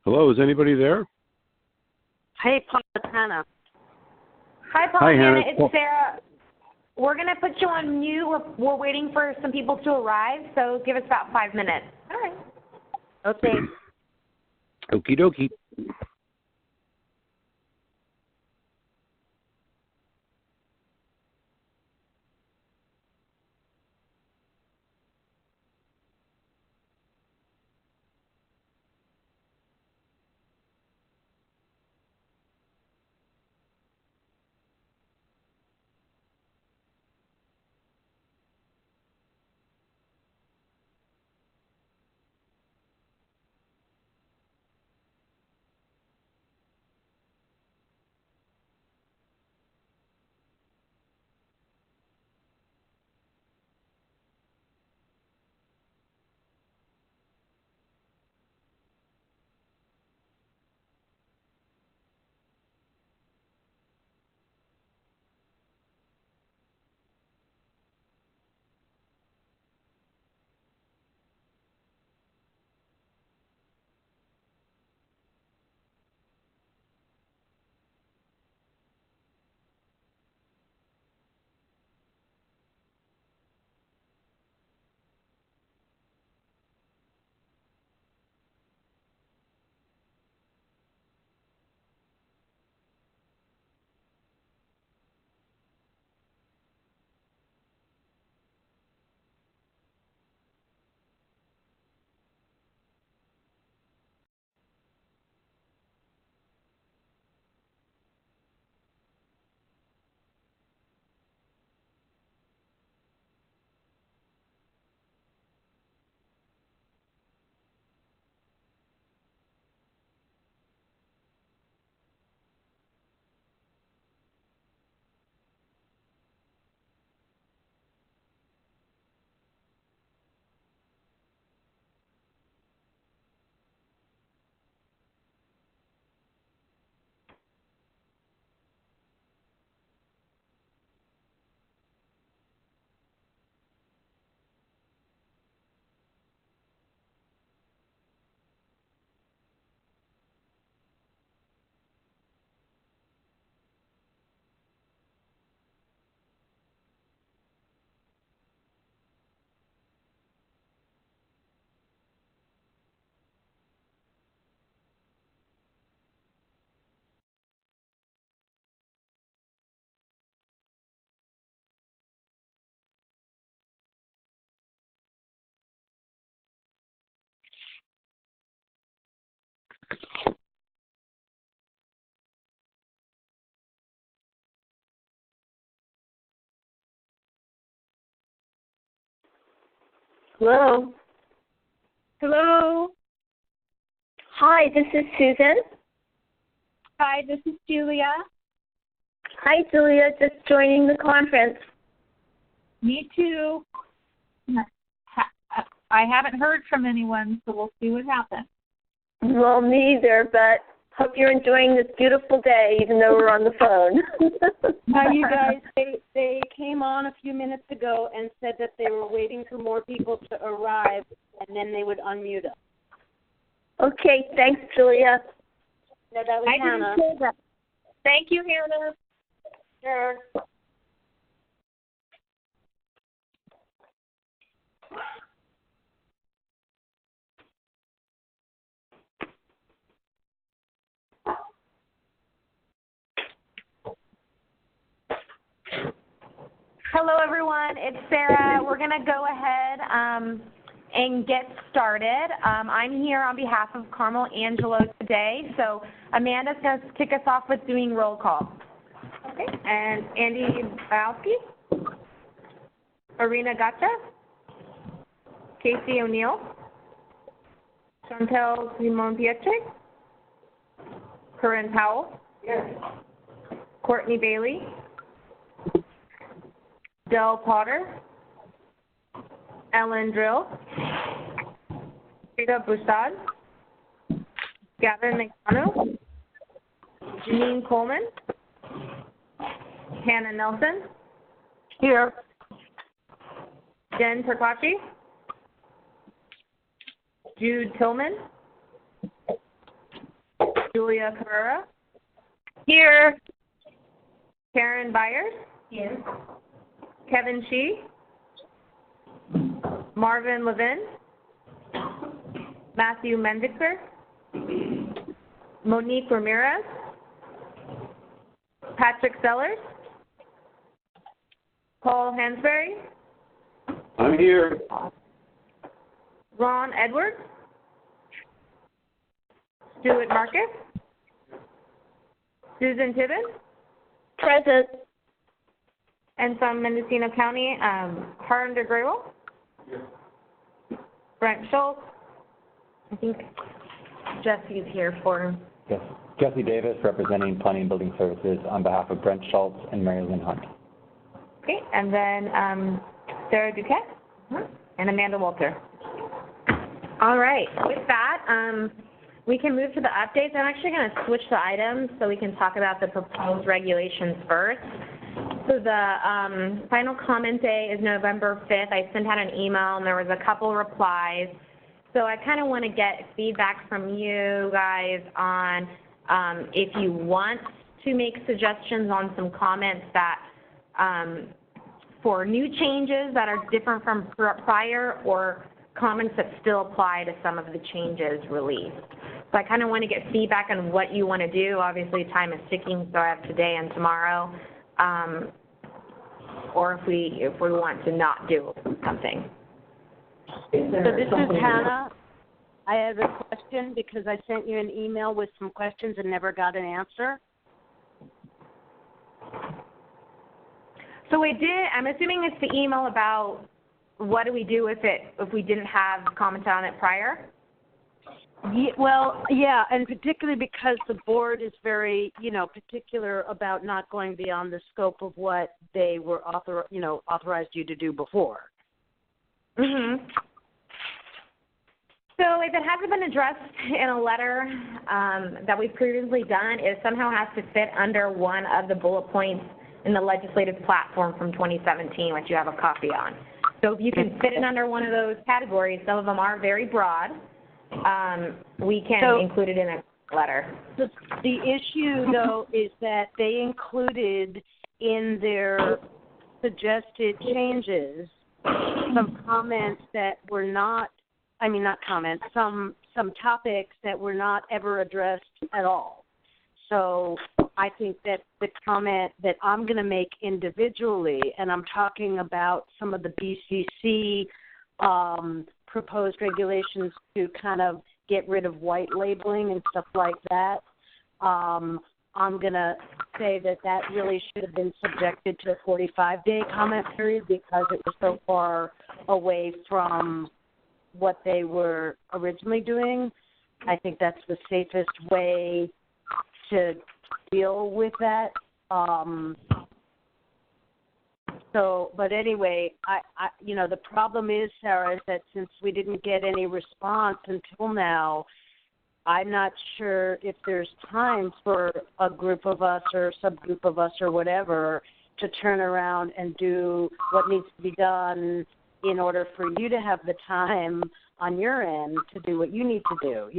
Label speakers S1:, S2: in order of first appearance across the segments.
S1: Hello, is anybody there?
S2: Hey, Paul, it's Hannah.
S3: Hi, Paul.
S1: Hi,
S3: Hannah.
S1: Hannah.
S3: It's Sarah. We're going to put you on mute. We're waiting for some people to arrive, so give us about 5 minutes.
S2: All right. Okay.
S1: Okie dokie.
S4: Hello.
S5: Hello.
S4: Hi, this is Susan.
S5: Hi, this is Julia.
S4: Hi, Julia. Just joining the conference.
S5: Me too. I haven't heard from anyone, so we'll see what happens.
S4: Well, neither, but hope you're enjoying this beautiful day, even though we're on the phone.
S2: Now, you guys, they came on a few minutes ago and said that they were waiting for more people to arrive, and then they would unmute us.
S4: Okay, thanks, Julia.
S2: No, that was Hannah.
S5: Didn't say that. Thank you, Hannah.
S2: Sure.
S3: Hello, everyone. It's Sarah. We're going to go ahead and get started. I'm here on behalf of Carmel Angelo today. So Amanda's going to kick us off with doing roll call.
S2: Okay. And Andy Bowski,
S3: Arena Gotcha, Casey O'Neill, Chantel Simon Pietre, Corinne Powell,
S2: yes.
S3: Courtney Bailey, Del Potter, Ellen Drill, Frida Boussard, Gavin McDonough, Janine Coleman, Hannah Nelson,
S2: Here.
S3: Jen Perquacci, Jude Tillman, Julia Carrera,
S4: Here.
S3: Karen Byers,
S4: Here.
S3: Kevin Shee, Marvin Levin, Matthew Mendixer, Monique Ramirez, Patrick Sellers, Paul Hansberry,
S1: I'm here.
S3: Ron Edwards, Stuart Marcus, Susan Tibbin,
S4: Present.
S3: and from Mendocino County, Harnder Graywell, Brent Schultz. I think Jesse's here for him.
S6: Yes. Jesse Davis, representing Planning and Building Services on behalf of Brent Schultz and Mary Lynn Hunt.
S3: Okay, and then Sarah Duquette and Amanda Walter. All right, with that, we can move to the updates. I'm actually going to switch the items so we can talk about the proposed regulations first. So the final comment day is November 5th. I sent out an email and there was a couple replies. So I kind of want to get feedback from you guys on if you want to make suggestions on some comments that for new changes that are different from prior, or comments that still apply to some of the changes released. So I kind of want to get feedback on what you want to do. Obviously, time is ticking, so I have today and tomorrow. Or if we want to not do something.
S2: So this is Hannah. I have a question because I sent you an email with some questions and never got an answer.
S3: So we did, I'm assuming it's the email about what do we do if we didn't have commented on it prior?
S2: Yeah, well, yeah, and particularly because the board is very, particular about not going beyond the scope of what they were authorized you to do before.
S3: Mm-hmm. So if it hasn't been addressed in a letter that we've previously done, it somehow has to fit under one of the bullet points in the legislative platform from 2017, which you have a copy on. So if you can fit it under one of those categories, some of them are very broad, we can include it in a letter.
S2: The issue, though, is that they included in their suggested changes some comments that were not comments, some topics that were not ever addressed at all. So I think that the comment that I'm going to make individually, and I'm talking about some of the BCC proposed regulations to kind of get rid of white labeling and stuff like that, I'm going to say that really should have been subjected to a 45-day comment period because it was so far away from what they were originally doing. I think that's the safest way to deal with that. But anyway, I the problem is, Sarah, is that since we didn't get any response until now, I'm not sure if there's time for a group of us or a subgroup of us or whatever to turn around and do what needs to be done in order for you to have the time on your end to do what you need to do,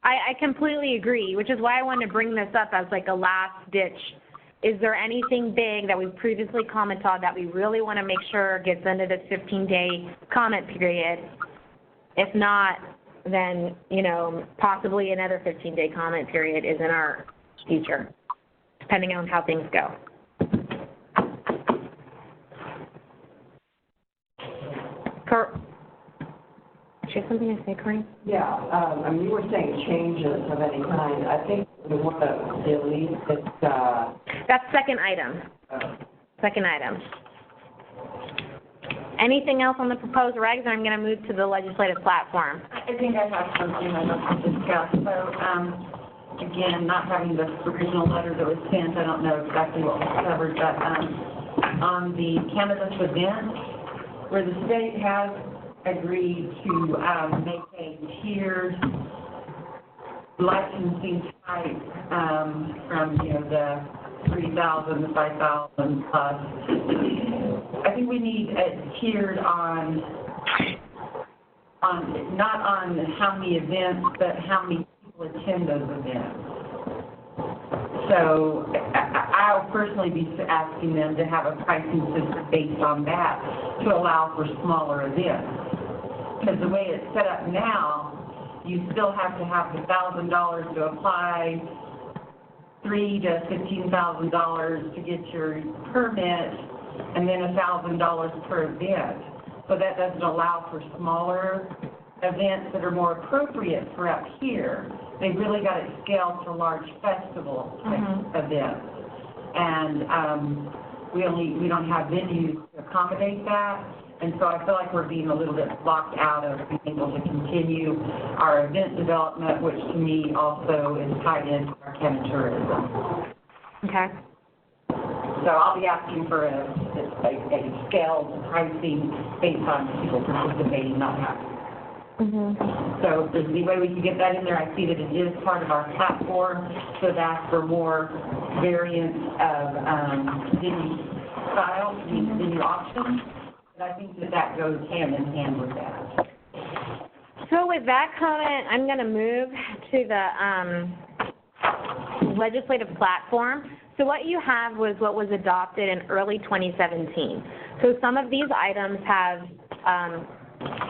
S3: I completely agree, which is why I wanted to bring this up as like a last ditch. Is there anything big that we've previously commented on that we really want to make sure gets into this 15-day comment period? If not, then, possibly another 15-day comment period is in our future, depending on how things go. Do you have something to say, Corinne?
S7: Yeah, you were saying changes of any kind. I think we want to delete it.
S3: That's second item. Second item. Anything else on the proposed regs? I'm going to move to the legislative platform.
S8: I think I have something I'd like to discuss. So, again, not having the original letter that was sent, I don't know exactly what was covered, but on the cannabis event, where the state has agreed to make a tiered licensing type from the 3,000 to 5,000 plus. I think we need a tiered on not on how many events, but how many people attend those events. So I'll personally be asking them to have a pricing system based on that to allow for smaller events. Because the way it's set up now, you still have to have the $1,000 to apply, $3,000 to $15,000 to get your permit, and then $1,000 per event. So that doesn't allow for smaller events that are more appropriate for up here. They've really got it scaled to large festival events. And we don't have venues to accommodate that. And so I feel like we're being a little bit blocked out of being able to continue our event development, which to me also is tied into our Canada tourism.
S3: Okay.
S8: So I'll be asking for a scaled pricing based on people participating, not having. So if there's any way we can get that in there, I see that it is part of our platform, so that's for more variants of venue styles, venue options. But I think that goes hand in hand with that.
S3: So with that comment, I'm going to move to the legislative platform. So what you have was what was adopted in early 2017. So some of these items have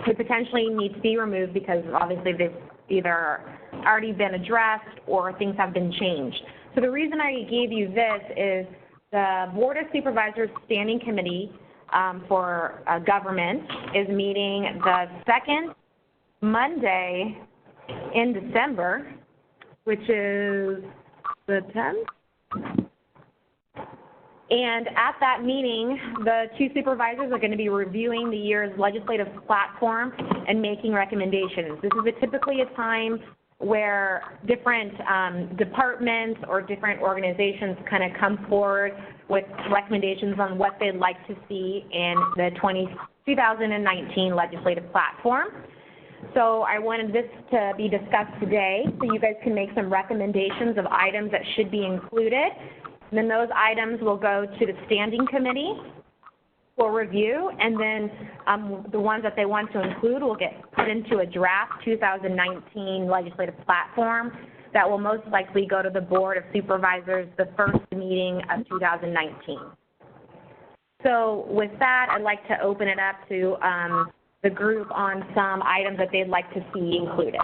S3: could potentially need to be removed because obviously they've either already been addressed or things have been changed. So the reason I gave you this is the Board of Supervisors Standing Committee for Government is meeting the second Monday in December, which is the 10th. And at that meeting, the two supervisors are going to be reviewing the year's legislative platform and making recommendations. This is typically a time where different departments or different organizations kind of come forward with recommendations on what they'd like to see in the 2019 legislative platform. So I wanted this to be discussed today so you guys can make some recommendations of items that should be included. And then those items will go to the standing committee for review, and then the ones that they want to include will get put into a draft 2019 legislative platform that will most likely go to the Board of Supervisors the first meeting of 2019. So with that, I'd like to open it up to the group on some items that they'd like to see included.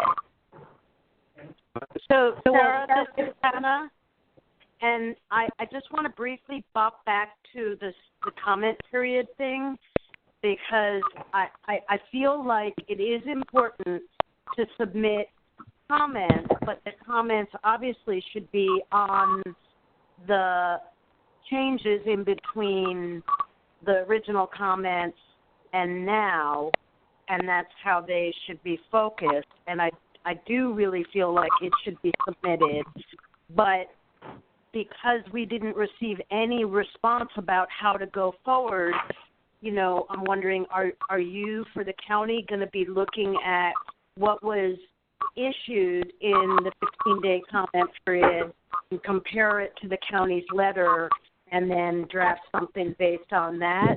S2: So Sarah, this is Hannah. And I just want to briefly bop back to the comment period thing because I feel like it is important to submit comments, but the comments obviously should be on the changes in between the original comments and now, and that's how they should be focused. And I do really feel like it should be submitted, but because we didn't receive any response about how to go forward, you know, I'm wondering, are you for the county going to be looking at what was issued in the 15-day comment period and compare it to the county's letter and then draft something based on that?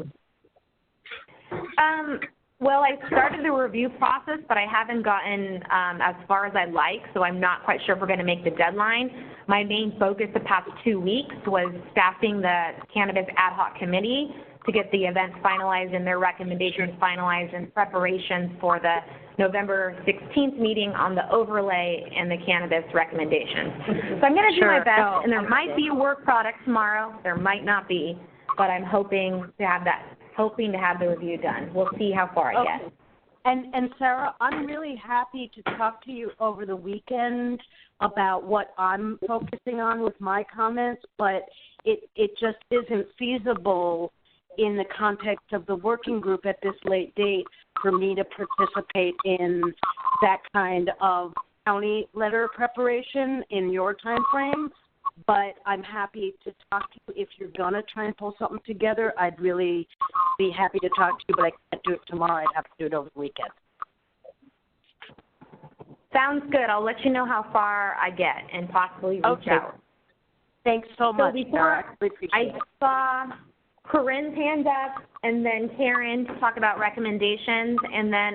S3: Well, I started the review process, but I haven't gotten as far as I'd like, so I'm not quite sure if we're going to make the deadline. My main focus the past 2 weeks was staffing the Cannabis Ad Hoc Committee to get the events finalized and their recommendations finalized in preparation for the November 16th meeting on the overlay and the cannabis recommendations. So I'm going to do my best, and there might be a work product tomorrow. There might not be, but I'm hoping to have the review done. We'll see how far I get.
S2: And Sarah, I'm really happy to talk to you over the weekend about what I'm focusing on with my comments, but it just isn't feasible in the context of the working group at this late date for me to participate in that kind of county letter preparation in your time frame. But I'm happy to talk to you. If you're going to try and pull something together, I'd really be happy to talk to you, but I can't do it tomorrow. I'd have to do it over the weekend.
S3: Sounds good. I'll let you know how far I get and possibly reach out.
S2: Thanks so much, Sarah. I really appreciate it.
S3: I saw Corinne's hand up and then Karen to talk about recommendations. And then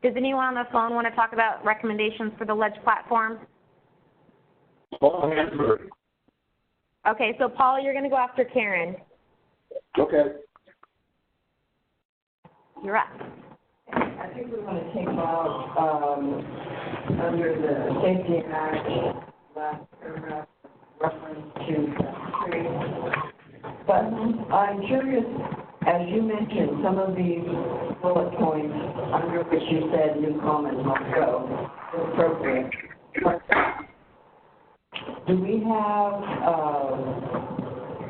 S3: does anyone on the phone want to talk about recommendations for the Ledge platform?
S1: Paul Hansberry.
S3: Okay, so Paul, you're going to go after Karen.
S1: Okay.
S3: You're up.
S7: I think we want to take out, under the Safety Act, last paragraph, reference to tree. But I'm curious, as you mentioned, some of these bullet points under which you said new comments must go, are appropriate. Do we have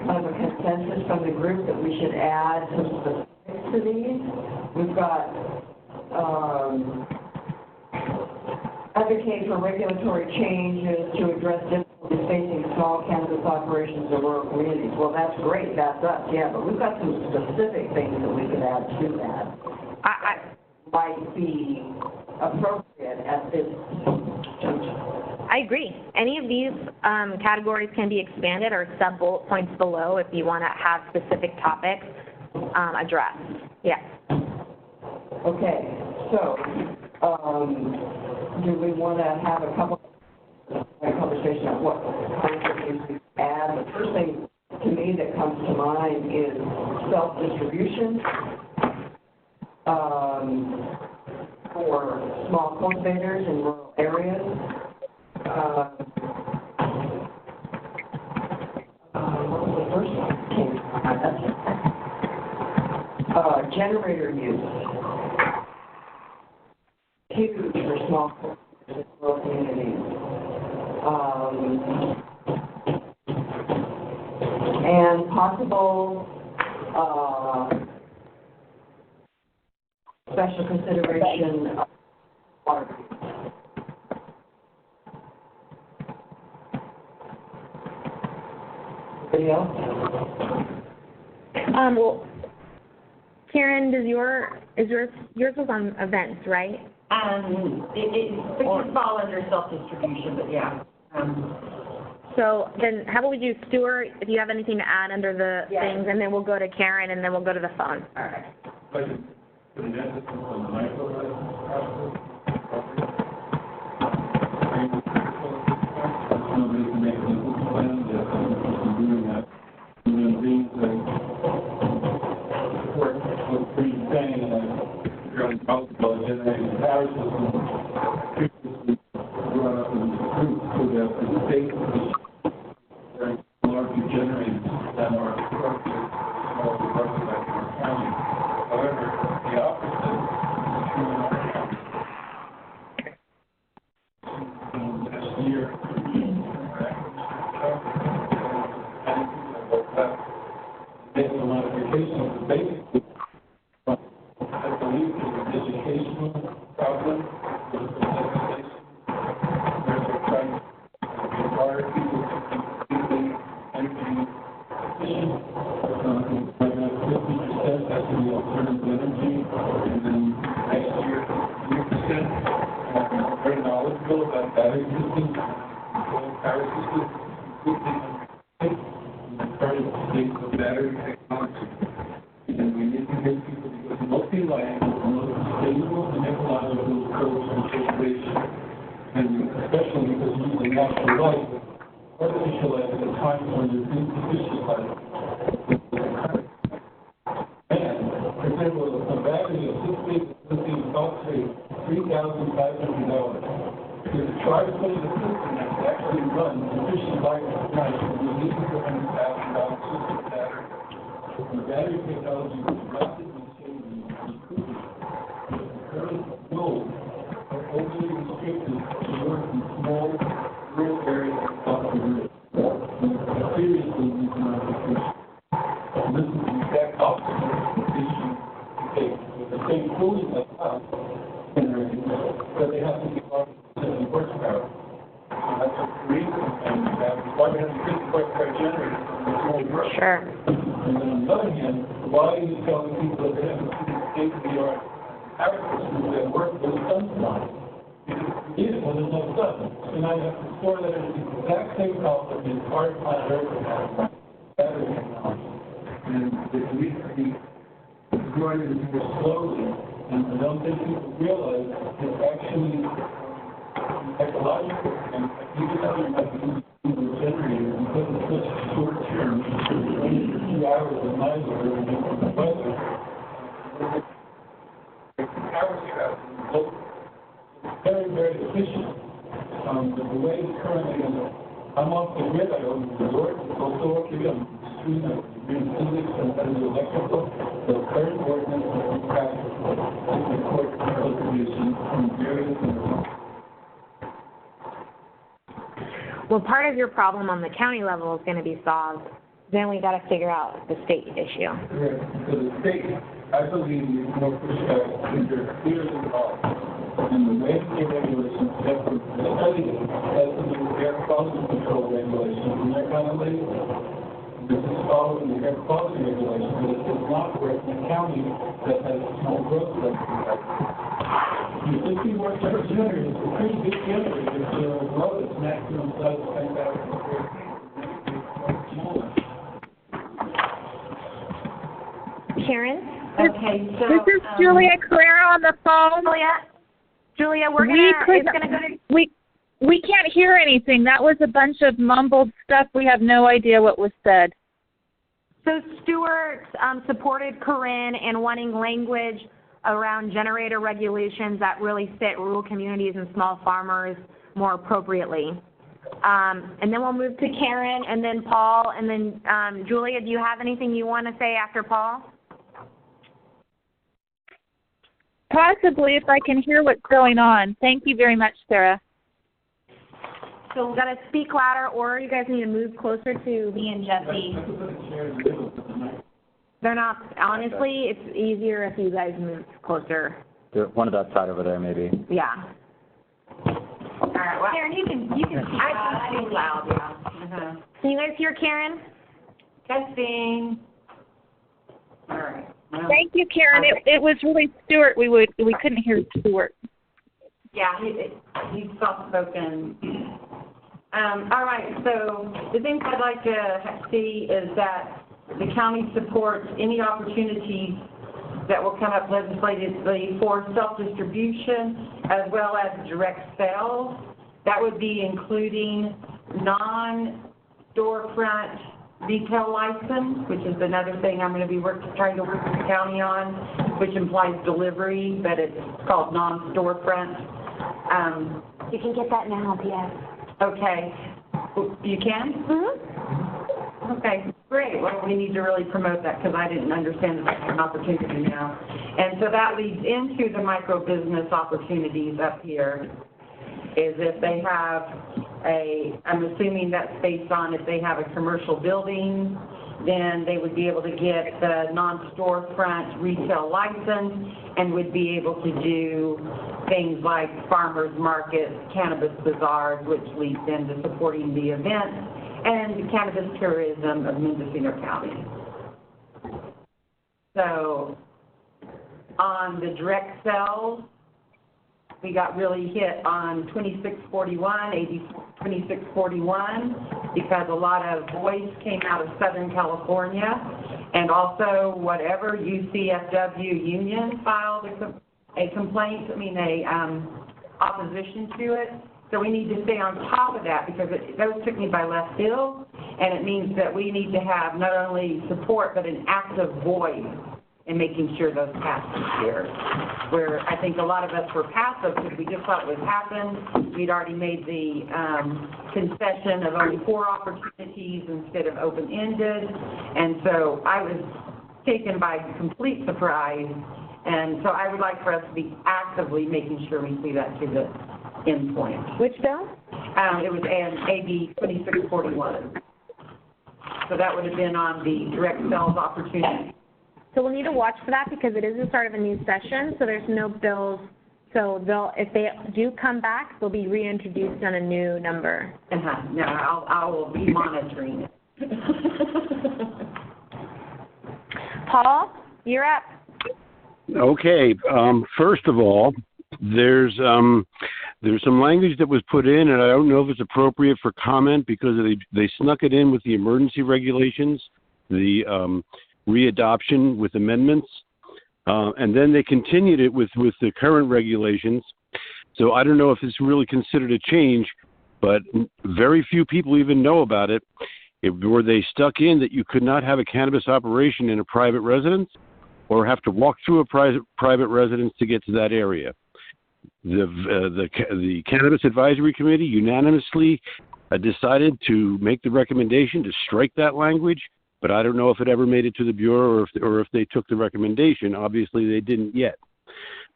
S7: kind of a consensus from the group that we should add some specifics to these? We've got advocate for regulatory changes to address difficulties facing small cannabis operations in rural communities. Well, that's great, that's us, yeah, but we've got some specific things that we could add to that. Might be appropriate at this juncture.
S3: I agree. Any of these categories can be expanded or sub-bullet points below if you want to have specific topics addressed. Yes.
S7: Okay, so do we want to have a conversation on what kinds of things we add? The first thing to me that comes to mind is self-distribution for small cultivators in rural areas. What was the first one? Generator use. Huge for small cultivators in rural communities. And possible special consideration of water use. Anybody else?
S3: Well, Karen, does yours was on events, right?
S8: It could fall under self-distribution, but yeah.
S3: So then how about we do Stuart, if you have anything to add under the things, and then we'll go to Karen, and then we'll go to the phone.
S8: All right.
S3: Sure.
S9: And then on the other hand, why are you telling people that they have to see state-of-the-art agriculture that work with sunshine? Because you need it when there's no sun. So now you have to store that in the exact same cost of the entire planet Earth has battery technology. And it needs to be growing more slowly. And I don't think people realize it's actually ecological, and even though you have to use generator, because it's such a short term, only 2 hours of night or every different weather, the power trap is very, very efficient. But the way it's currently, I'm off the grid, I own the resort, it's also okay, I'm doing physics and electrical, the current ordinance is practical, to support contribution from various
S3: Well, part of your problem on the county level is going to be solved. Then we got to figure out the state issue.
S9: Correct. So the state, I believe, is more pushback because they're clearly involved. And the Medicare regulations that were studied has to do with air quality control regulations. And they're kind of late. This is following the air quality regulations, but it does not work in a county that has small growth rates. Your 50 watt generator is a pretty big generator. It's low, its maximum size is 10,000 square feet. Smaller.
S3: Karen?
S8: Okay, so.
S5: This is Julia Carrera on the phone.
S3: Julia, it's gonna go to.
S5: We can't hear anything. That was a bunch of mumbled stuff. We have no idea what was said.
S3: So Stuart supported Corinne in wanting language around generator regulations that really fit rural communities and small farmers more appropriately. And then we'll move to Karen, and then Paul, and then Julia, do you have anything you want to say after Paul?
S5: Possibly, if I can hear what's going on. Thank you very much, Sarah.
S3: So we've got to speak louder, or you guys need to move closer to me and Jesse. They're not, honestly, it's easier if you guys move closer.
S6: One of that side over there, maybe.
S3: Yeah.
S8: All right, well, Karen, you can speak loud, yeah.
S3: Can you guys hear Karen?
S8: Testing. All right. Well,
S5: Thank you, Karen. It was really Stuart. We couldn't hear Stuart.
S8: yeah, he's soft-spoken. All right, so the things I'd like to see is that the county supports any opportunities that will come up legislatively for self-distribution as well as direct sales. That would be including non-storefront retail license, which is another thing I'm going to be trying to work with the county on, which implies delivery, but it's called non-storefront.
S3: You can get that now, P.S.
S8: Okay. You can?
S3: Mm-hmm.
S8: Okay, great. Well, we need to really promote that because I didn't understand that that's an opportunity now. And so that leads into the micro-business opportunities up here, is if they have I'm assuming that's based on if they have a commercial building, then they would be able to get the non-storefront retail license and would be able to do things like farmers markets, cannabis bazaars, which leads into supporting the event, and the cannabis tourism of Mendocino County. So on the direct sales, we got really hit on 2641, AB 2641, because a lot of voice came out of Southern California, and also whatever UCFW union filed a complaint, opposition to it. So we need to stay on top of that because those took me by left field, and it means that we need to have not only support but an active voice in making sure those pass here. Where I think a lot of us were passive because we just thought it would happen. We'd already made the concession of only 4 opportunities instead of open-ended, and so I was taken by complete surprise. And so I would like for us to be actively making sure we see that to the end point.
S3: Which bill?
S8: It was AB 2641. So that would have been on the direct sales opportunity.
S3: So we'll need to watch for that because it is the start of a new session, so there's no bills. So if they do come back, they'll be reintroduced on a new number.
S8: No, I will be monitoring it.
S3: Paul, you're up.
S1: Okay. First of all, there's some language that was put in, and I don't know if it's appropriate for comment because they snuck it in with the emergency regulations, the readoption with amendments, and then they continued it with the current regulations. So I don't know if it's really considered a change, but very few people even know about it. Were they stuck in that you could not have a cannabis operation in a private residence or have to walk through a private residence to get to that area? The Cannabis Advisory Committee unanimously decided to make the recommendation to strike that language, but I don't know if it ever made it to the Bureau or if they took the recommendation. Obviously, they didn't yet.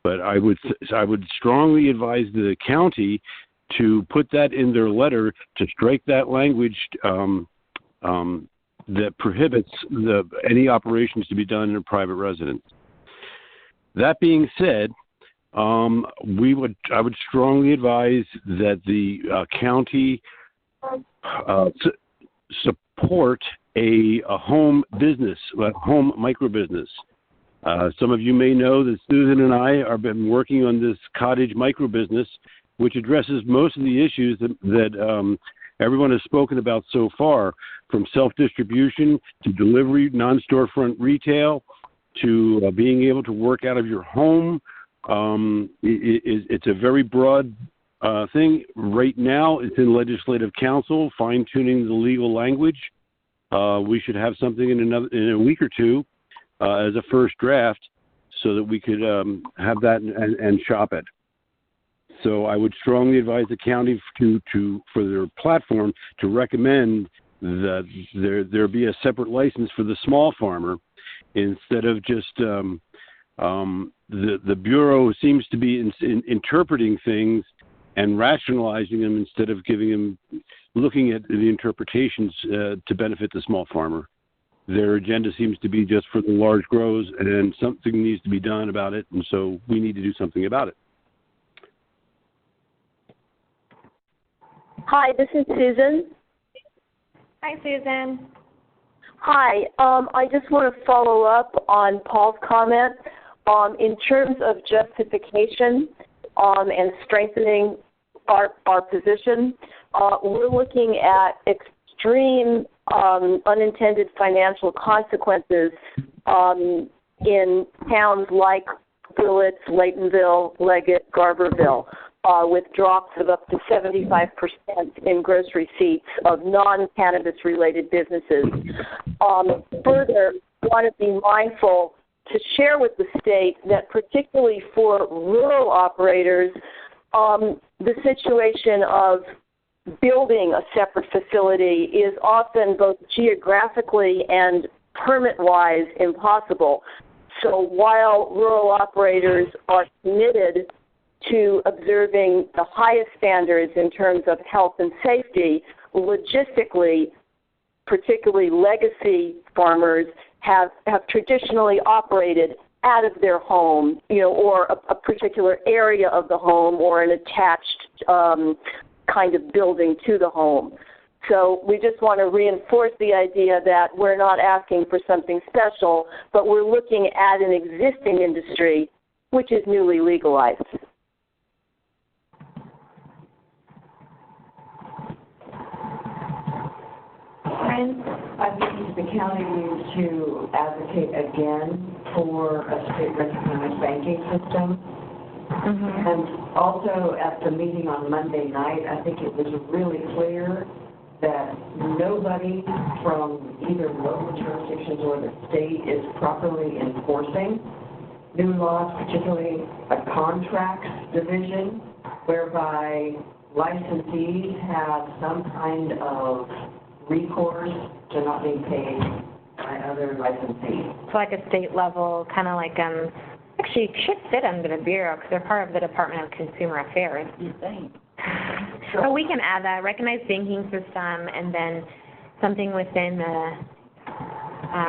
S1: But I would strongly advise the county to put that in their letter to strike that language that prohibits any operations to be done in a private residence. That being said, I would strongly advise that the county support a home business, a home micro business. Some of you may know that Susan and I have been working on this cottage micro business, which addresses most of the issues that everyone has spoken about so far, from self-distribution to delivery, non-storefront retail, to being able to work out of your home. It's a very broad thing. Right now, it's in Legislative Council, fine-tuning the legal language. We should have something in a week or two as a first draft so that we could have that and shop it. So I would strongly advise the county for their platform to recommend that there be a separate license for the small farmer instead of just the Bureau seems to be interpreting things and rationalizing them instead of looking at the interpretations to benefit the small farmer. Their agenda seems to be just for the large grows, and something needs to be done about it, and so we need to do something about it.
S4: Hi, this is Susan.
S3: Hi, Susan.
S4: Hi, I just want to follow up on Paul's comment. In terms of justification and strengthening our position, we're looking at extreme unintended financial consequences in towns like Willits, Laytonville, Leggett, Garberville, with drops of up to 75% in gross receipts of non-cannabis-related businesses. Further, we want to be mindful to share with the state that particularly for rural operators, the situation of building a separate facility is often both geographically and permit-wise impossible. So while rural operators are committed to observing the highest standards in terms of health and safety, logistically, particularly legacy farmers have traditionally operated out of their home, or a particular area of the home or an attached kind of building to the home. So we just want to reinforce the idea that we're not asking for something special, but we're looking at an existing industry which is newly legalized.
S7: I think the county needs to advocate again for a state-recognized banking system. Mm-hmm. And also at the meeting on Monday night, I think it was really clear that nobody from either local jurisdictions or the state is properly enforcing new laws, particularly a contracts division, whereby licensees have some kind of recourse to not being paid by other licensees.
S3: It's like a state level, kind of like, actually it should fit under the Bureau because they're part of the Department of Consumer Affairs.
S7: You think?
S3: Sure. So we can add that, recognized banking system, and then something within the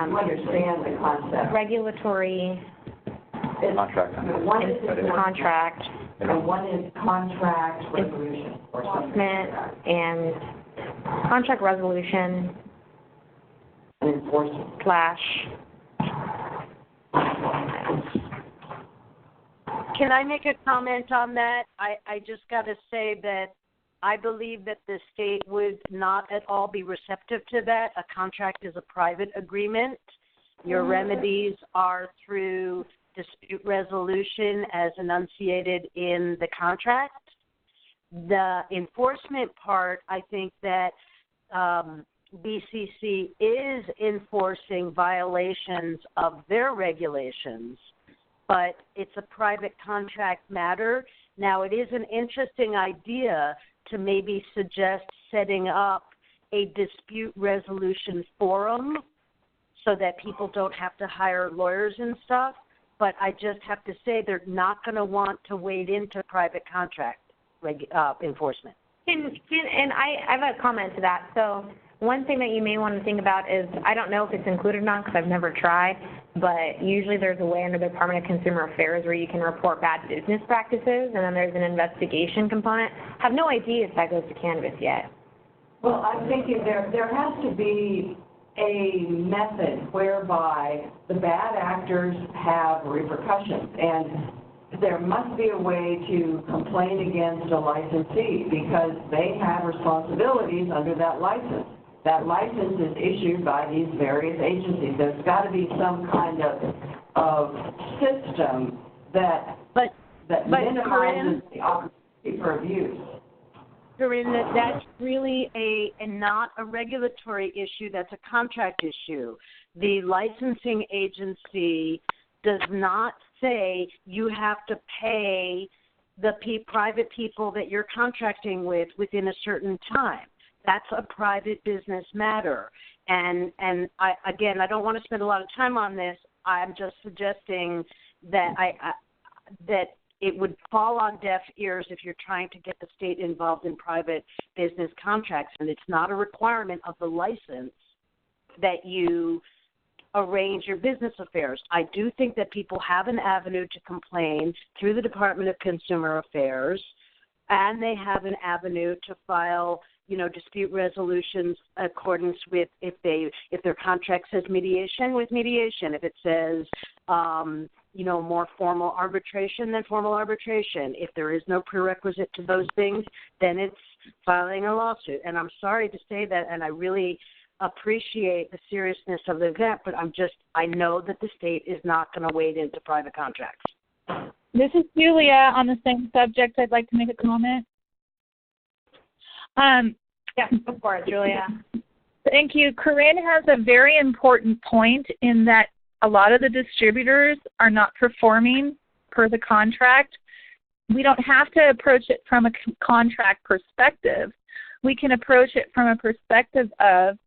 S7: you understand the concept.
S3: Regulatory
S6: Contract.
S7: One is
S3: contract.
S7: And one is contract resolution.
S3: Enforcement and contract resolution
S7: and enforcement.
S3: /
S2: Can I make a comment on that? I just got to say that I believe that the state would not at all be receptive to that. A contract is a private agreement. Your remedies are through dispute resolution as enunciated in the contract. The enforcement part, I think that BCC is enforcing violations of their regulations, but it's a private contract matter. Now, it is an interesting idea to maybe suggest setting up a dispute resolution forum so that people don't have to hire lawyers and stuff, but I just have to say they're not going to want to wade into private contract enforcement.
S3: And I have a comment to that. So one thing that you may want to think about is, I don't know if it's included or not because I've never tried, but usually there's a way under the Department of Consumer Affairs where you can report bad business practices, and then there's an investigation component. I have no idea if that goes to Canvas yet.
S7: Well, I'm thinking there has to be a method whereby the bad actors have repercussions, and there must be a way to complain against a licensee because they have responsibilities under that license. That license is issued by these various agencies. There's got to be some kind of system that minimizes the opportunity for abuse.
S2: Corinne, that's really not a regulatory issue. That's a contract issue. The licensing agency does not say you have to pay the private people that you're contracting with within a certain time. That's a private business matter. And I don't want to spend a lot of time on this. I'm just suggesting that that it would fall on deaf ears if you're trying to get the state involved in private business contracts, and it's not a requirement of the license that you arrange your business affairs. I do think that people have an avenue to complain through the Department of Consumer Affairs, and they have an avenue to file, dispute resolutions in accordance with if their contract says mediation, with mediation. If it says more formal arbitration, then formal arbitration. If there is no prerequisite to those things, then it's filing a lawsuit. And I'm sorry to say that, and I really appreciate the seriousness of the event, but I know that the state is not going to wade into private contracts.
S5: This is Julia on the same subject. I'd like to make a comment.
S3: Yeah, go for it, Julia.
S5: Thank you. Corinne has a very important point in that a lot of the distributors are not performing per the contract. We don't have to approach it from a contract perspective. We can approach it from a perspective of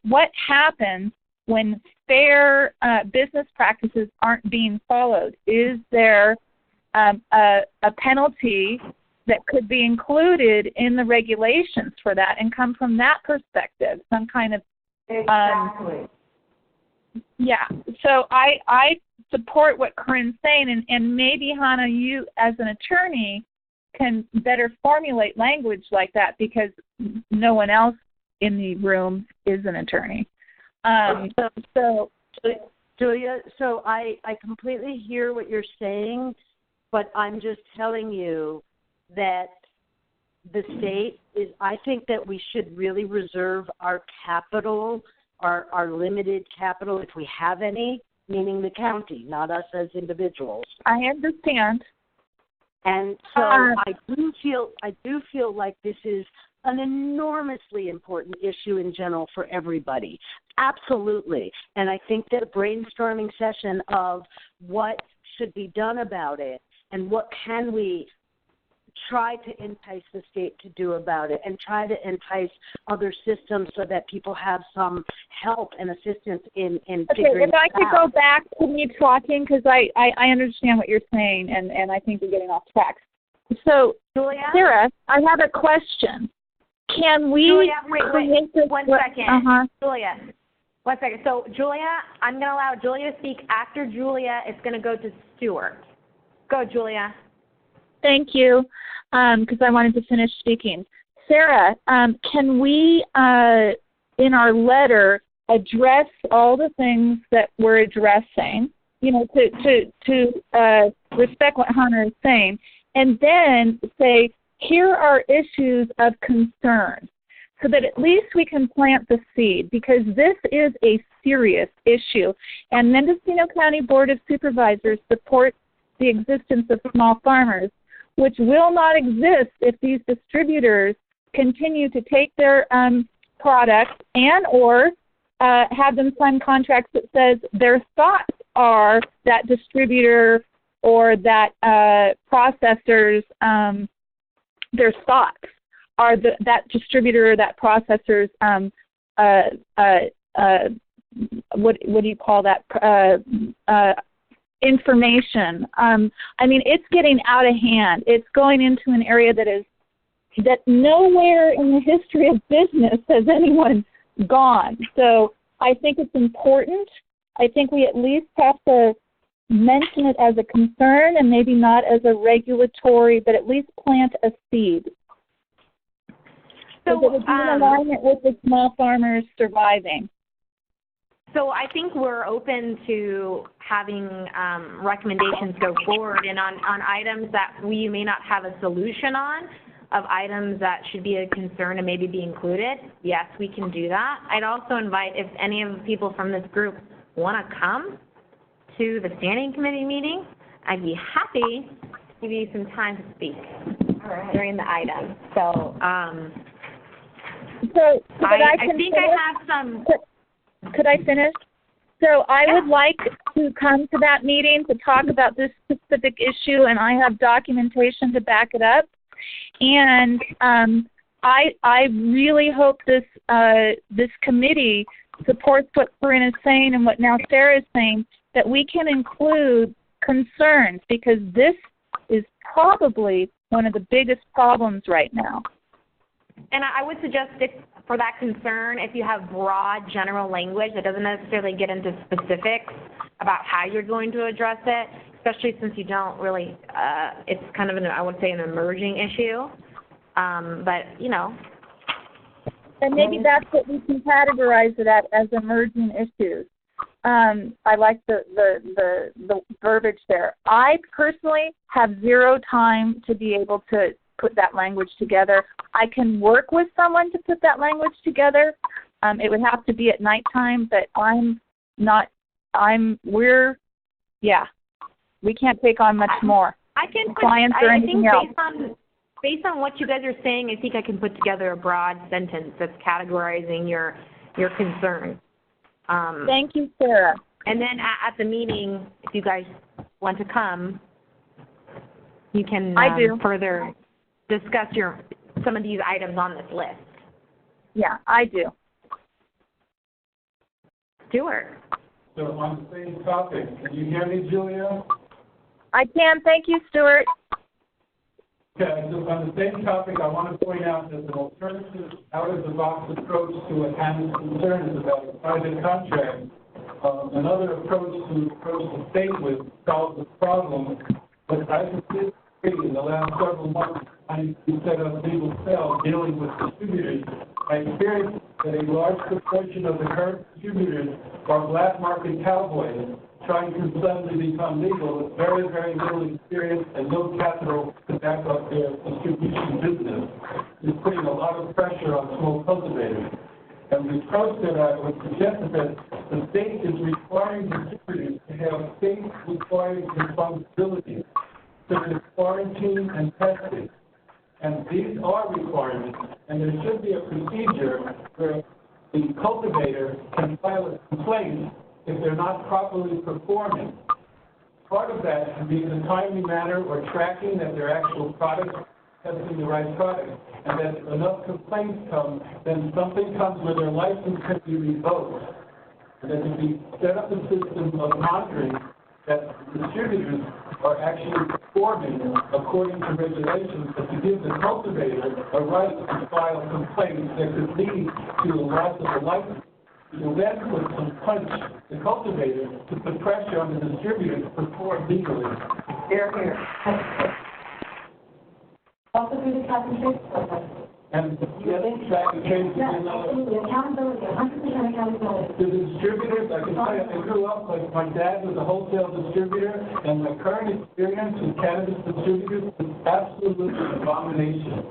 S5: what happens when fair business practices aren't being followed. Is there a penalty that could be included in the regulations for that, and come from that perspective, some kind of
S7: exactly.
S5: Yeah, so I support what Corinne's saying, and maybe, Hannah, you as an attorney can better formulate language like that because no one else in the room is an attorney.
S2: So Julia, so I completely hear what you're saying, but I'm just telling you that the state is, I think that we should really reserve our capital, our limited capital, if we have any, meaning the county, not us as individuals.
S5: I understand.
S2: And so I do feel like this is an enormously important issue in general for everybody. Absolutely. And I think that a brainstorming session of what should be done about it and what can we try to entice the state to do about it and try to entice other systems so that people have some help and assistance in figuring it out.
S5: If I could go back to me talking, because I understand what you're saying, and I think we're getting off track. So,
S3: Julia?
S5: Sarah, I have a question. Can we
S3: Julia, wait, 1 second.
S5: Uh-huh.
S3: Julia, 1 second. So, Julia, I'm going to allow Julia to speak. After Julia, it's going to go to Stuart. Go, Julia.
S5: Thank you, because I wanted to finish speaking. Sarah, can we, in our letter, address all the things that we're addressing, to respect what Hannah is saying, and then say, here are issues of concern. so that at least we can plant the seed, because this is a serious issue. And Mendocino County Board of Supervisors supports the existence of small farmers, which will not exist if these distributors continue to take their products and or have them sign contracts that says their thoughts are that distributor or that processor's, their thoughts are that distributor or that processor's, what do you call that, information. I mean, it's getting out of hand. It's going into an area that nowhere in the history of business has anyone gone. So I think it's important. I think we at least have to mention it as a concern, and maybe not as a regulatory, but at least plant a seed. So it would be in alignment with the small farmers surviving.
S3: So I think we're open to having recommendations go forward, and on items that we may not have a solution on, of items that should be a concern and maybe be included, yes, we can do that. I'd also invite, if any of the people from this group want to come to the standing committee meeting, I'd be happy to give you some time to speak during the item. So, I think I have some.
S5: Could I finish? So I would like to come to that meeting to talk about this specific issue, and I have documentation to back it up. And I really hope this committee supports what Corinne is saying and what now Sarah is saying, that we can include concerns, because this is probably one of the biggest problems right now.
S3: And I would suggest, for that concern, if you have broad general language that doesn't necessarily get into specifics about how you're going to address it, especially since you don't really, it's kind of I would say an emerging issue, but, you know.
S5: And maybe that's what we can categorize it as emerging issues. I like the verbiage there. I personally have zero time to be able to put that language together. I can work with someone to put that language together. It would have to be at nighttime, but we can't take on much more.
S3: I can
S5: clients or anything else.
S3: Based on what you guys are saying, I think I can put together a broad sentence that's categorizing your concern.
S5: Thank you, Sarah.
S3: And then at the meeting, if you guys want to come, you can further discuss some of these items on this list.
S5: Yeah, I do.
S3: Stuart.
S9: So on the same topic, can you hear me, Julia?
S5: I can. Thank you, Stuart.
S9: Okay, so on the same topic, I want to point out that an alternative out-of-the-box approach to what Hannah's concern is about a private contract. Another approach to approach the state with solve the problem, but I consider in the last several months, I set up legal cells dealing with distributors. I experienced that a large proportion of the current distributors are black market cowboys trying to suddenly become legal with very, very little experience and no capital to back up their distribution business. It's putting a lot of pressure on small cultivators. And the approach that I would suggest is that the state is requiring distributors to have state-required responsibilities, such as quarantine and testing. And these are requirements, and there should be a procedure where the cultivator can file a complaint if they're not properly performing. Part of that should be in a timely manner or tracking that their actual product testing the right product. And that if enough complaints come, then something comes where their license can be revoked. And that if we set up a system of monitoring that distributors are actually performing according to regulations, but to give the cultivator a right to file complaints that could lead to the loss of the license. Will then put some punch the cultivator to put pressure on the distributor to perform legally.
S7: Here. Also do the cap and trace program.
S9: And the other track and trace is
S7: absolutely. Accountability, 100% accountability.
S9: The distributors, I can tell you, I grew up like my dad was a wholesale distributor, and my current experience with cannabis distributors is absolutely an abomination.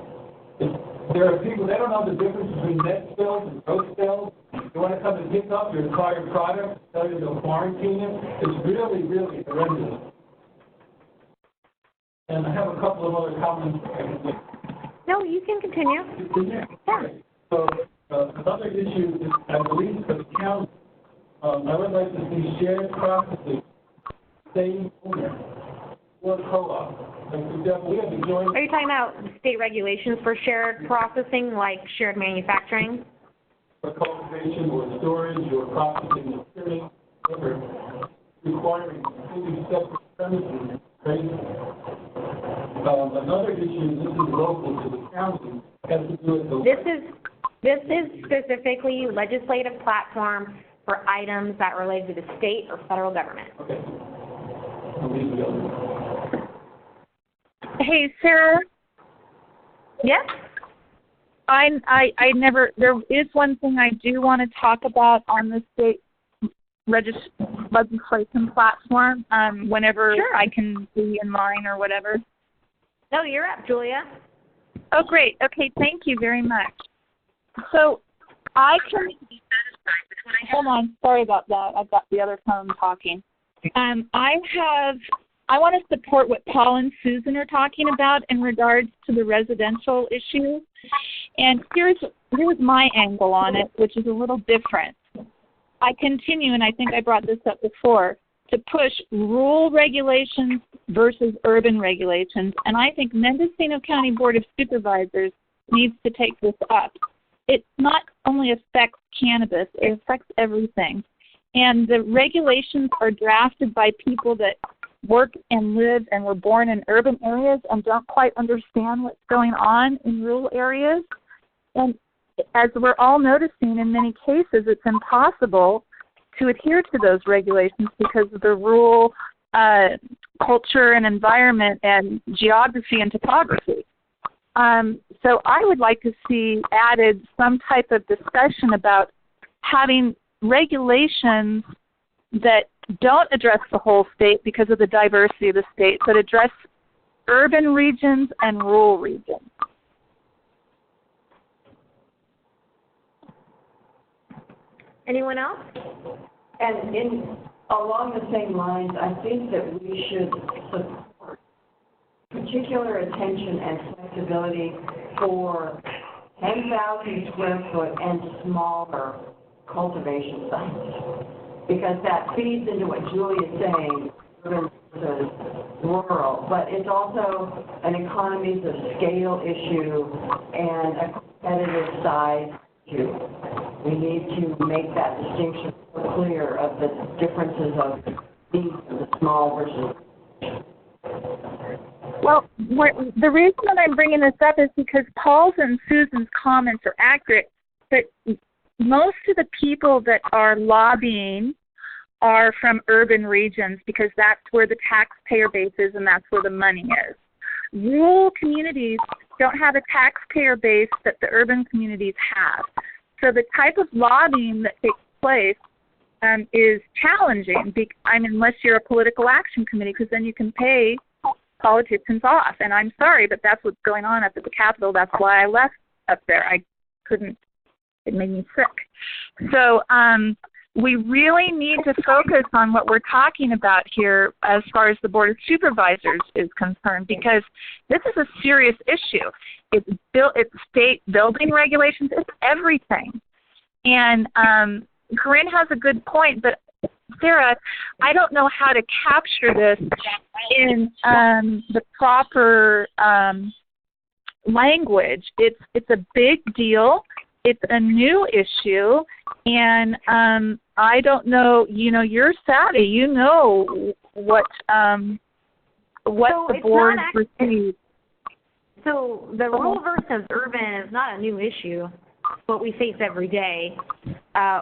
S9: there are people, they don't know the difference between net spills and gross spills. You want to come and pick up your entire product, tell you to quarantine it. It's really, really horrendous. And I have a couple of other comments I can make.
S3: No, you can continue.
S9: Yeah. So another issue is, I believe, for the county, I would like to see shared processing, same owner, or co-op. Like, for example, we have the joint.
S3: Are you talking about state regulations for shared processing, like shared manufacturing?
S9: For cultivation or storage or processing of curing, whatever, requiring completely separate premises, right? Another issue, this is local to the county, has to do with the...
S3: This is specifically legislative platform for items that relate to the state or federal government.
S9: Okay. I'll leave it alone.
S5: Hey, Sarah.
S3: Yes?
S5: There is one thing I do want to talk about on the state legislation platform, whenever
S3: Sure.
S5: I can be in line or whatever.
S3: No, you're up, Julia.
S5: Oh, great. Okay, thank you very much. So I can hold on. Sorry about that. I've got the other phone talking. I want to support what Paul and Susan are talking about in regards to the residential issue. And here's my angle on it, which is a little different. I continue, and I think I brought this up before, to push rural regulations versus urban regulations. And I think Mendocino County Board of Supervisors needs to take this up. It not only affects cannabis, it affects everything. And the regulations are drafted by people that work and live and were born in urban areas and don't quite understand what's going on in rural areas. And as we're all noticing, in many cases, it's impossible to adhere to those regulations because of the rural culture and environment and geography and topography. So I would like to see added some type of discussion about having regulations that don't address the whole state because of the diversity of the state, but address urban regions and rural regions.
S3: Anyone else?
S7: And along the same lines, I think that we should support particular attention and flexibility for 10,000 square foot and smaller cultivation sites, because that feeds into what Julie is saying, urban versus rural, but it's also an economies of scale issue and a competitive size issue. We need to make that distinction clear of the differences of these and the small versus.
S5: Well, the reason that I'm bringing this up is because Paul's and Susan's comments are accurate, but most of the people that are lobbying are from urban regions because that's where the taxpayer base is and that's where the money is. Rural communities don't have a taxpayer base that the urban communities have. So the type of lobbying that takes place is challenging, unless you're a political action committee, because then you can pay politicians off. And I'm sorry, but that's what's going on up at the Capitol. That's why I left up there. I couldn't. It made me sick. So we really need to focus on what we're talking about here as far as the Board of Supervisors is concerned, because this is a serious issue. It's state building regulations. It's everything. And Corinne has a good point, but Sarah, I don't know how to capture this in the proper language. It's a big deal. It's a new issue, and I don't know. You know, you're savvy. You know what the board receives.
S3: So the rural versus urban is not a new issue. What we face every day.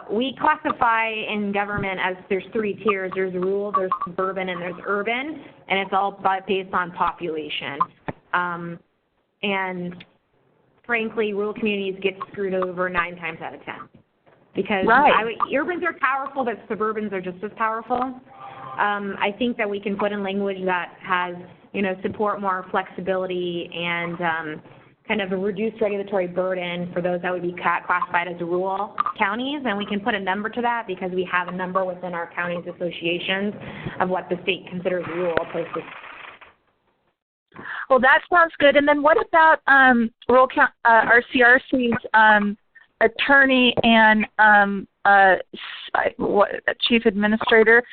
S3: We classify in government as there's three tiers. There's rural, there's suburban, and there's urban, and it's all based on population. And frankly, rural communities get screwed over 9 times out of 10 because urbans are powerful, but suburbans are just as powerful. I think that we can put in language that has, support more flexibility and kind of a reduced regulatory burden for those that would be classified as rural counties, and we can put a number to that because we have a number within our counties associations of what the state considers rural opposed to.
S5: Well, that sounds good. And then what about RCRC's attorney and chief administrator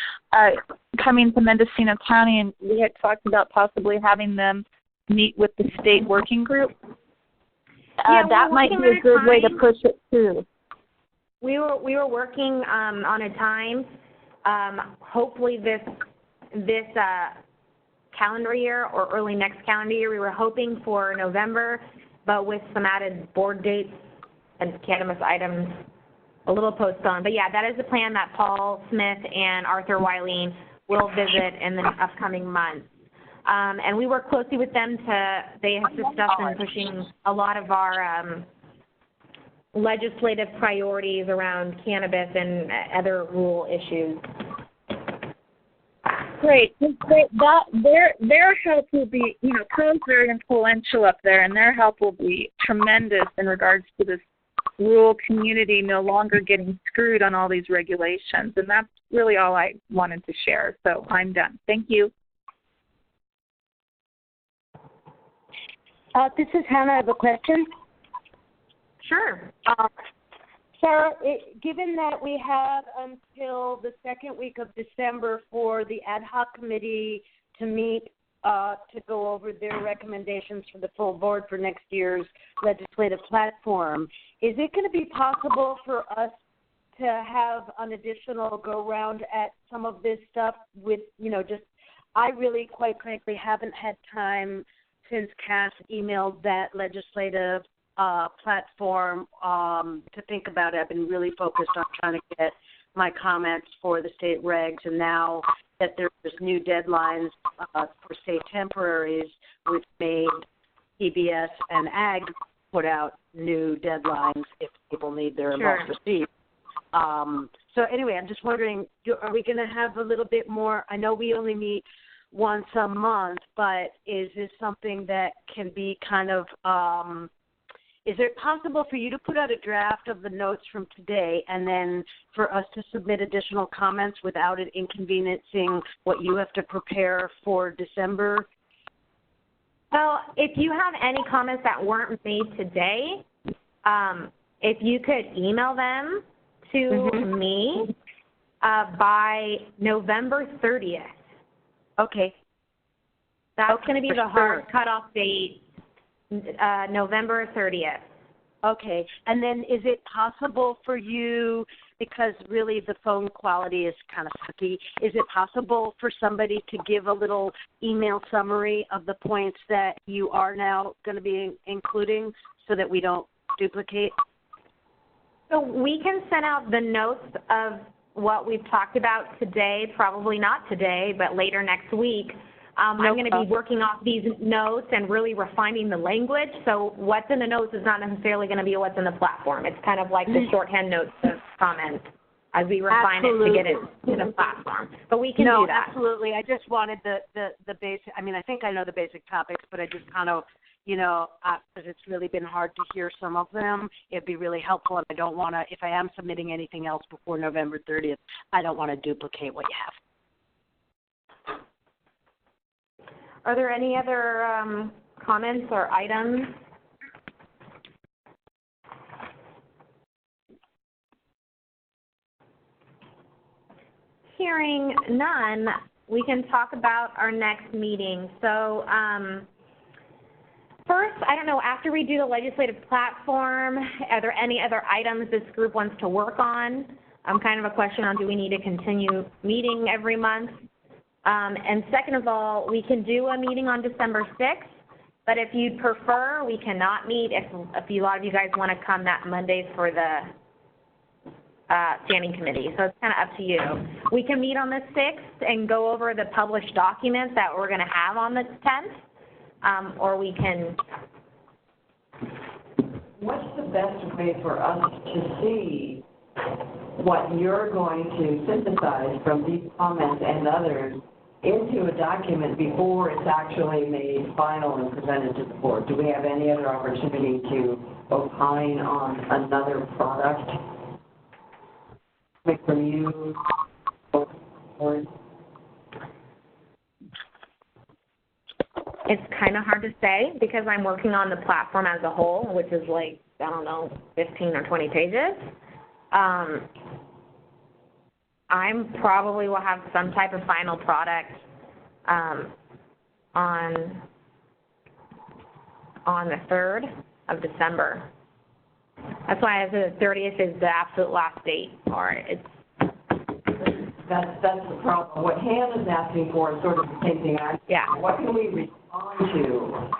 S5: coming to Mendocino County, and we had talked about possibly having them meet with the state working group. That might be a good way to push it too.
S3: We were working on a time. Hopefully this calendar year or early next calendar year. We were hoping for November, but with some added board dates and cannabis items, a little postponed. But yeah, that is the plan that Paul Smith and Arthur Weiling will visit in the upcoming months. And we work closely with them they assist us in pushing a lot of our legislative priorities around cannabis and other rural issues.
S5: Great. Their help will be, Paul's very influential up there, and their help will be tremendous in regards to this rural community no longer getting screwed on all these regulations. And that's really all I wanted to share. So I'm done. Thank you.
S2: This is Hannah. I have a question.
S3: Sure.
S2: Sarah, given that we have until the second week of December for the ad hoc committee to meet to go over their recommendations for the full board for next year's legislative platform, is it going to be possible for us to have an additional go-round at some of this stuff with, I really, quite frankly, haven't had time since Cass emailed that legislative platform to think about it. I've been really focused on trying to get my comments for the state regs, and now that there's new deadlines for state temporaries, which made PBS and AG put out new deadlines if people need their most receipts. So anyway, I'm just wondering, are we going to have a little bit more? I know we only meet once a month, but is this something that can be kind of is it possible for you to put out a draft of the notes from today and then for us to submit additional comments without it inconveniencing what you have to prepare for December?
S3: Well, if you have any comments that weren't made today, if you could email them to me by November 30th.
S2: Okay.
S3: That's going to be the hard cutoff date. November 30th.
S2: Okay. And then is it possible for you, because really the phone quality is kind of sucky, is it possible for somebody to give a little email summary of the points that you are now going to be including so that we don't duplicate?
S3: So we can send out the notes of what we've talked about today, probably not today, but later next week. I'm going to be working off these notes and really refining the language. So what's in the notes is not necessarily going to be what's in the platform. It's kind of like the shorthand notes of comments as we refine it to get it to the platform. But we can do that.
S2: Absolutely. I just wanted the basic. I mean, I think I know the basic topics, but I just kind of, because it's really been hard to hear some of them. It'd be really helpful, and I don't want to, if I am submitting anything else before November 30th, I don't want to duplicate what you have.
S3: Are there any other comments or items? Hearing none, we can talk about our next meeting. So first, I don't know, after we do the legislative platform, are there any other items this group wants to work on? Kind of a question on, do we need to continue meeting every month? And second of all, we can do a meeting on December 6th, but if you'd prefer, we cannot meet if a lot of you guys want to come that Monday for the standing committee. So it's kind of up to you. We can meet on the 6th and go over the published documents that we're going to have on the 10th, or we can...
S7: What's the best way for us to see what you're going to synthesize from these comments and others into a document before it's actually made final and presented to the board? Do we have any other opportunity to opine on another product? Like from you? Or
S3: It's kind of hard to say because I'm working on the platform as a whole, which is like, I don't know, 15 or 20 pages. I'm probably will have some type of final product on the 3rd of December. That's why the 30th is the absolute last date, or it's.
S7: That's the problem. What Hannah is asking for is sort of the same thing.
S3: Yeah.
S7: What can we respond to?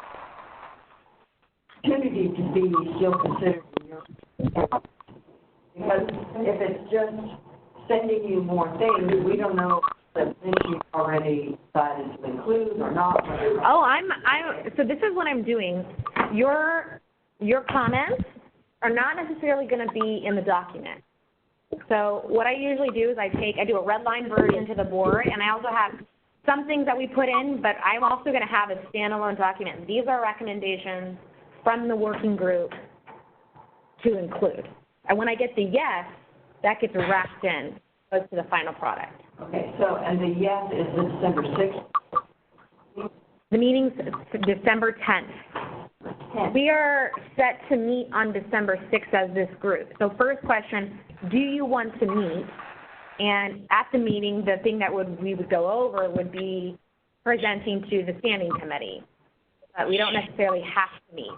S7: Opportunity to be still considered in your, because if it's just sending you more things, we don't know that things you've already decided to include or not.
S3: Oh, so this is what I'm doing. Your comments are not necessarily going to be in the document. So what I usually do is I do a red line version to the board, and I also have some things that we put in, but I'm also going to have a standalone document. These are recommendations from the working group to include. And when I get the yes, that gets wrapped in, goes to the final product.
S7: Okay, so, and the yes is the December 6th?
S3: The meeting's December 10th. We are set to meet on December 6th as this group. So first question, do you want to meet? And at the meeting, the thing that we would go over would be presenting to the standing committee. We don't necessarily have to meet.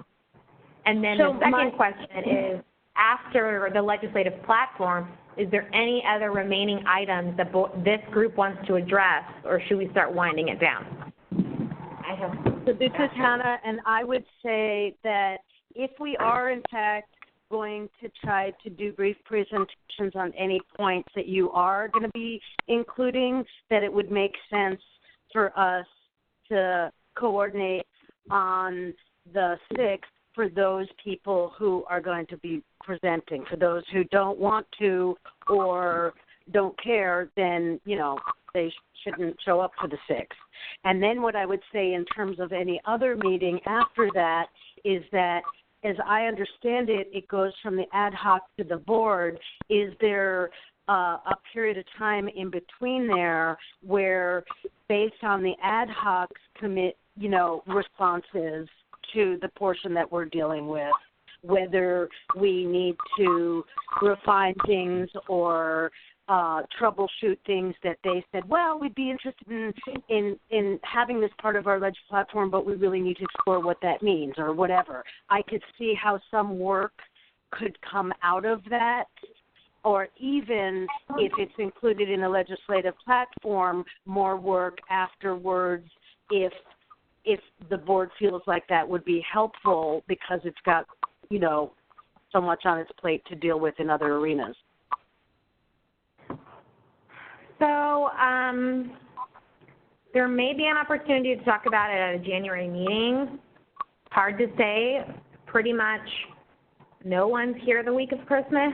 S3: And then the second question is, after the legislative platform, is there any other remaining items that this group wants to address, or should we start winding it down?
S2: So this is Hannah, and I would say that if we are in fact going to try to do brief presentations on any points that you are going to be including, that it would make sense for us to coordinate on the 6th for those people who are going to be presenting. For those who don't want to or don't care, then, they shouldn't show up for the 6th. And then what I would say in terms of any other meeting after that is that, as I understand it, it goes from the ad hoc to the board. Is there a period of time in between there where, based on the ad hoc responses to the portion that we're dealing with, whether we need to refine things or troubleshoot things that they said, well, we'd be interested in having this part of our ledger platform, but we really need to explore what that means or whatever. I could see how some work could come out of that, or even if it's included in a legislative platform, more work afterwards if the board feels like that would be helpful because it's got, so much on its plate to deal with in other arenas.
S3: So there may be an opportunity to talk about it at a January meeting. Hard to say. Pretty much no one's here the week of Christmas.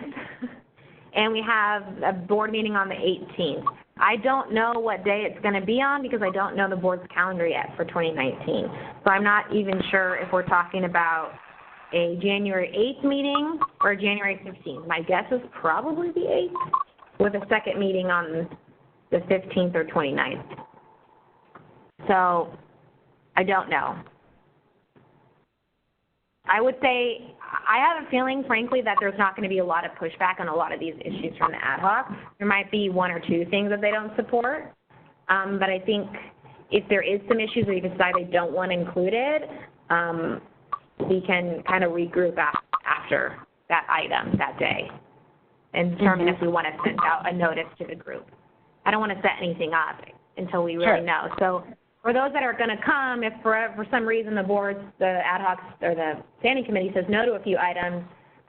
S3: And we have a board meeting on the 18th. I don't know what day it's going to be on because I don't know the board's calendar yet for 2019. So I'm not even sure if we're talking about a January 8th meeting or a January 15th. My guess is probably the 8th with a second meeting on the 15th or 29th. So I don't know. I would say I have a feeling, frankly, that there's not going to be a lot of pushback on a lot of these issues from the ad hoc. There might be one or two things that they don't support. But I think if there is some issues that you decide they don't want included, we can kind of regroup after that item that day and determine if we want to send out a notice to the group. I don't want to set anything up until we really know. So for those that are going to come, if for some reason the board, the ad hoc, or the standing committee says no to a few items,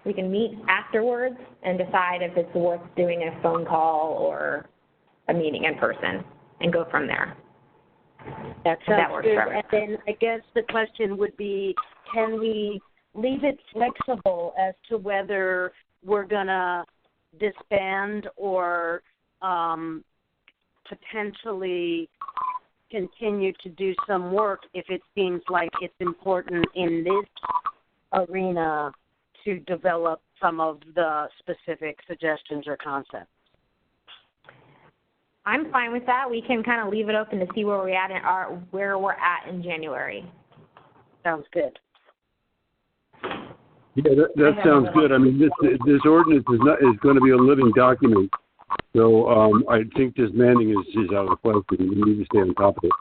S3: we can meet afterwards and decide if it's worth doing a phone call or a meeting in person and go from there.
S2: That
S3: works
S2: good.
S3: for everyone.
S2: And then I guess the question would be, can we leave it flexible as to whether we're going to disband or potentially continue to do some work if it seems like it's important in this arena to develop some of the specific suggestions or concepts.
S3: I'm fine with that. We can kind of leave it open to see where we're at in January.
S2: Sounds good.
S1: Yeah, that sounds good. I mean, this ordinance is going to be a living document, so I think disbanding is out of the question. We need to stay on top of it.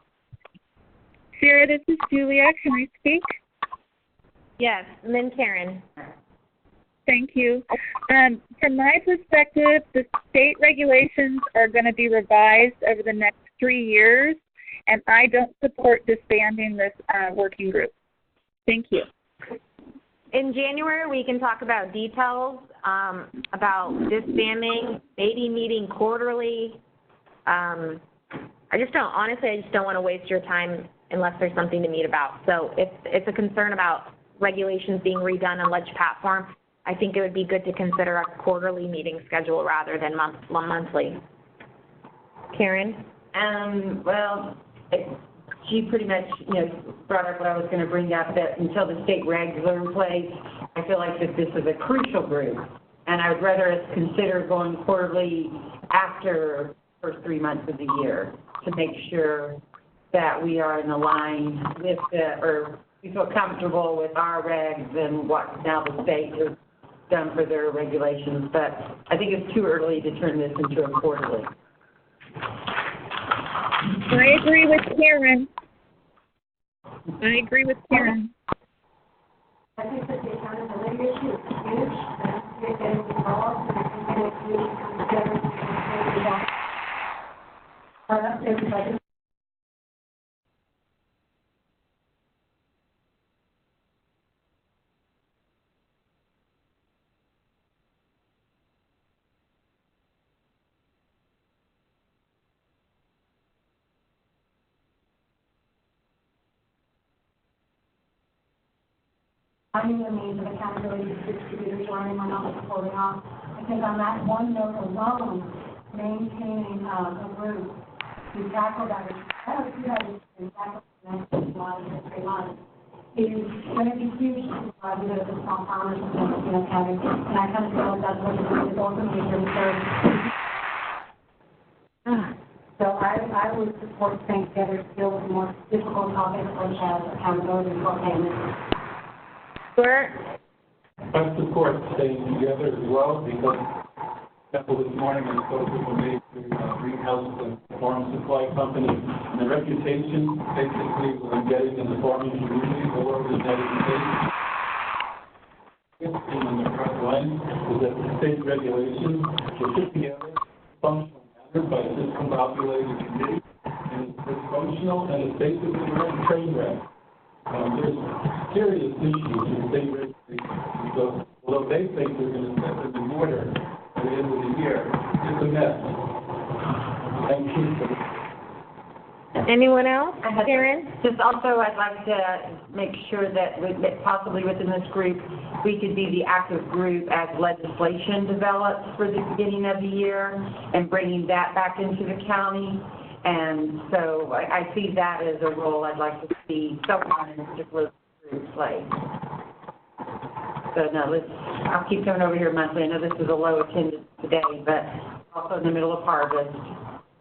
S5: Sarah, this is Julia. Can I speak?
S3: Yes, and then Karen.
S5: Thank you. From my perspective, the state regulations are going to be revised over the next 3 years, and I don't support disbanding this working group. Thank you.
S3: In January, we can talk about details, about disbanding, maybe meeting quarterly. I just don't want to waste your time unless there's something to meet about. So if it's a concern about regulations being redone on Ledge Platform, I think it would be good to consider a quarterly meeting schedule rather than monthly. Karen?
S8: Well, she pretty much, brought up what I was going to bring up, that until the state regs are in place, I feel like that this is a crucial group. And I would rather us consider going quarterly after the first 3 months of the year to make sure that we are in a line with or we feel comfortable with our regs and what now the state has done for their regulations. But I think it's too early to turn this into a quarterly.
S5: I agree with Karen. I
S7: think that the accountability issue is huge, and it's getting involved, and I think that we come together and everybody. Finding the means of accountability to distributors or anyone else holding on. I think on that one note alone, maintaining a group to tackle that, I don't see that in tackle the next 6 months or 3 months, is going to be huge to the livelihood of the small farmers in County. And I kind of feel like that's what it is ultimately for the service. So I would support staying together to deal with more difficult topics such as accountability for payments.
S3: Bert?
S9: I support staying together as well because, example, this morning I spoke with a major greenhouse and farm supply company, and the reputation basically we're getting in the farming community all over the United States. On the front line is that the state regulations were put together functional manner by a discombobulated committee, and it's functional and it's basically a train wreck. There's serious issues in state regulations. So, although they think they're going to set them in order by the end of the year, it's a mess. Thank you.
S3: Anyone else? Karen?
S8: Just also, I'd like to make sure that possibly within this group, we could be the active group as legislation develops for the beginning of the year and bringing that back into the county. And so I see that as a role I'd like to see someone in a particular group play. So no, I'll keep coming over here monthly. I know this is a low attendance today, but also in the middle of harvest.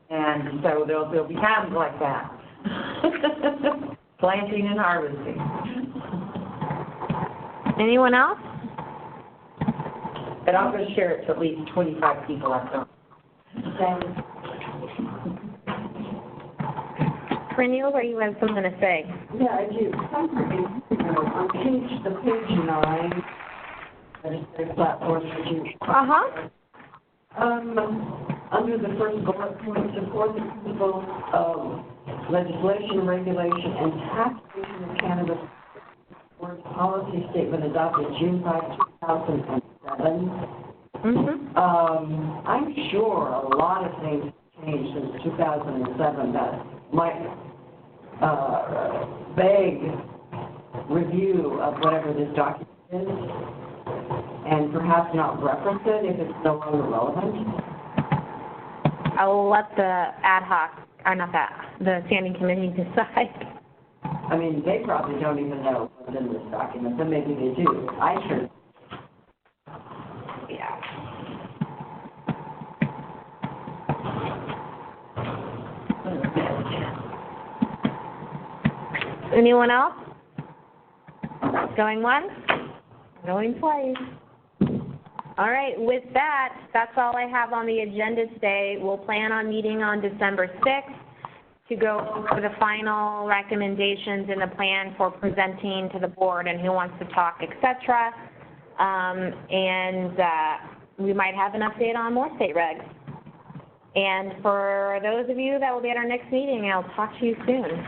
S8: And so there'll be times like that. Planting and harvesting.
S3: Anyone else?
S8: But I'll go share it to at least 25 people I know.
S3: Cornelius, or you have something to say?
S7: Yeah, I do. On page 9, legislative platform review. Under the first bullet point, support the principles of legislation, regulation, and taxation of cannabis. Board policy statement adopted June 5, 2007. I'm sure a lot of things changed since 2007 that might beg review of whatever this document is, and perhaps not reference it if it's no longer relevant.
S3: I'll let the ad hoc, or not that, the standing committee decide.
S7: I mean, they probably don't even know what's in this document, but maybe they do. I sure.
S3: Yeah. Anyone else? Going once? Going twice. All right, with that, that's all I have on the agenda today. We'll plan on meeting on December 6th to go over the final recommendations in the plan for presenting to the board and who wants to talk, et cetera. We might have an update on more state regs. And for those of you that will be at our next meeting, I'll talk to you soon.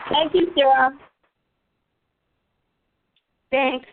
S5: Thank you, Sarah.
S2: Thanks.